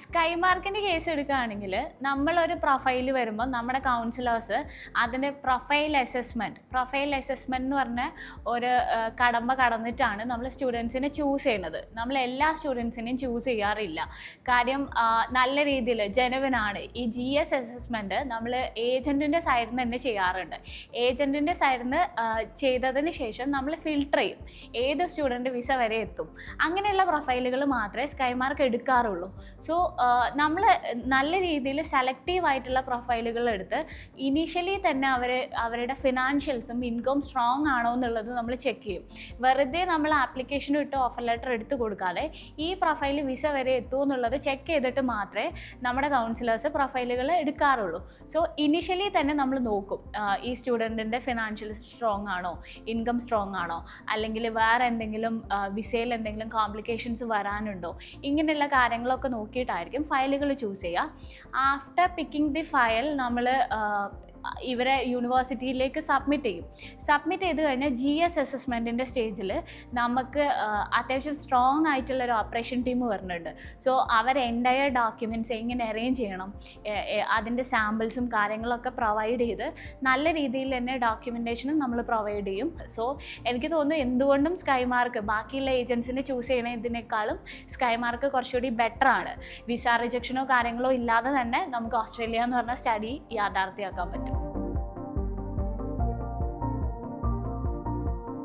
Sky മാർക്കിൻ്റെ case എടുക്കുകയാണെങ്കിൽ നമ്മളൊരു പ്രൊഫൈൽ വരുമ്പോൾ നമ്മുടെ കൗൺസിലേഴ്സ് അതിൻ്റെ പ്രൊഫൈൽ അസസ്മെൻറ്റ് എന്ന് പറഞ്ഞ ഒരു കടമ്പ കടന്നിട്ടാണ് നമ്മൾ സ്റ്റുഡൻസിനെ ചൂസ് ചെയ്യുന്നത്. നമ്മൾ എല്ലാ സ്റ്റുഡൻസിനെയും ചൂസ് ചെയ്യാറില്ല. കാര്യം നല്ല രീതിയിൽ ജെനുവിനാണ്. ഈ GS അസസ്മെൻറ്റ് നമ്മൾ ഏജൻറ്റിൻ്റെ സൈഡിൽ നിന്ന് തന്നെ ചെയ്യാറുണ്ട്. ഏജൻറ്റിൻ്റെ സൈഡിൽ നിന്ന് ചെയ്തതിന് ശേഷം നമ്മൾ ഫിൽട്ടർ ചെയ്യും ഏത് സ്റ്റുഡൻറ്റ് വിസ വരെ എത്തും. അങ്ങനെയുള്ള പ്രൊഫൈലുകൾ മാത്രമേ സ്കൈ മാർക്ക് എടുക്കാറുള്ളൂ. സോ നമ്മൾ നല്ല രീതിയിൽ സെലക്റ്റീവായിട്ടുള്ള പ്രൊഫൈലുകൾ എടുത്ത് ഇനീഷ്യലി തന്നെ അവരുടെ ഫിനാൻഷ്യൽസും ഇൻകം സ്ട്രോങ് ആണോ എന്നുള്ളത് നമ്മൾ ചെക്ക് ചെയ്യും. വെറുതെ നമ്മൾ ആപ്ലിക്കേഷൻ ഇട്ട് ഓഫർ ലെറ്റർ എടുത്ത് കൊടുക്കാതെ ഈ പ്രൊഫൈൽ വിസ വരെ എത്തുമോ എന്നുള്ളത് ചെക്ക് ചെയ്തിട്ട് മാത്രമേ നമ്മുടെ കൗൺസിലേഴ്സ് പ്രൊഫൈലുകൾ എടുക്കാറുള്ളൂ. സോ ഇനീഷ്യലി തന്നെ നമ്മൾ നോക്കും ഈ സ്റ്റുഡൻറ്റിൻ്റെ ഫിനാൻഷ്യൽ സ്ട്രോങ് ആണോ, ഇൻകം സ്ട്രോങ് ആണോ, അല്ലെങ്കിൽ വേറെ എന്തെങ്കിലും വിസയിൽ എന്തെങ്കിലും കോംപ്ലിക്കേഷൻസ് വരാനുണ്ടോ, ഇങ്ങനെയുള്ള കാര്യങ്ങളൊക്കെ നോക്കിയിട്ടായിരിക്കും ഫയലുകൾ ചൂസ് ചെയ്യുക. ആഫ്റ്റർ പിക്കിംഗ് ദി ഫയൽ നമ്മൾ ഇവരെ യൂണിവേഴ്സിറ്റിയിലേക്ക് സബ്മിറ്റ് ചെയ്ത് കഴിഞ്ഞാൽ GS അസസ്മെൻറ്റിൻ്റെ സ്റ്റേജിൽ നമുക്ക് അത്യാവശ്യം സ്ട്രോങ് ആയിട്ടുള്ളൊരു ഓപ്പറേഷൻ ടീം വരുന്നുണ്ട്. സോ അവർ എൻ്റയർ ഡോക്യുമെൻറ്റ്സ് എങ്ങനെ അറേഞ്ച് ചെയ്യണം, അതിൻ്റെ സാമ്പിൾസും കാര്യങ്ങളൊക്കെ പ്രൊവൈഡ് ചെയ്ത് നല്ല രീതിയിൽ തന്നെ ഡോക്യുമെൻറ്റേഷനും നമ്മൾ പ്രൊവൈഡ് ചെയ്യും. സോ എനിക്ക് തോന്നുന്നു എന്തുകൊണ്ടും സ്കൈ മാർക്ക് ബാക്കിയുള്ള ഏജൻസിനെ ചൂസ് ചെയ്യണതിനേക്കാളും സ്കൈ മാർക്ക് കുറച്ചുകൂടി ബെറ്ററാണ്. വിസ റിജക്ഷനോ കാര്യങ്ങളോ ഇല്ലാതെ തന്നെ നമുക്ക് ഓസ്ട്രേലിയ എന്ന് പറഞ്ഞ സ്റ്റഡി യാഥാർത്ഥ്യമാക്കാൻ പറ്റും.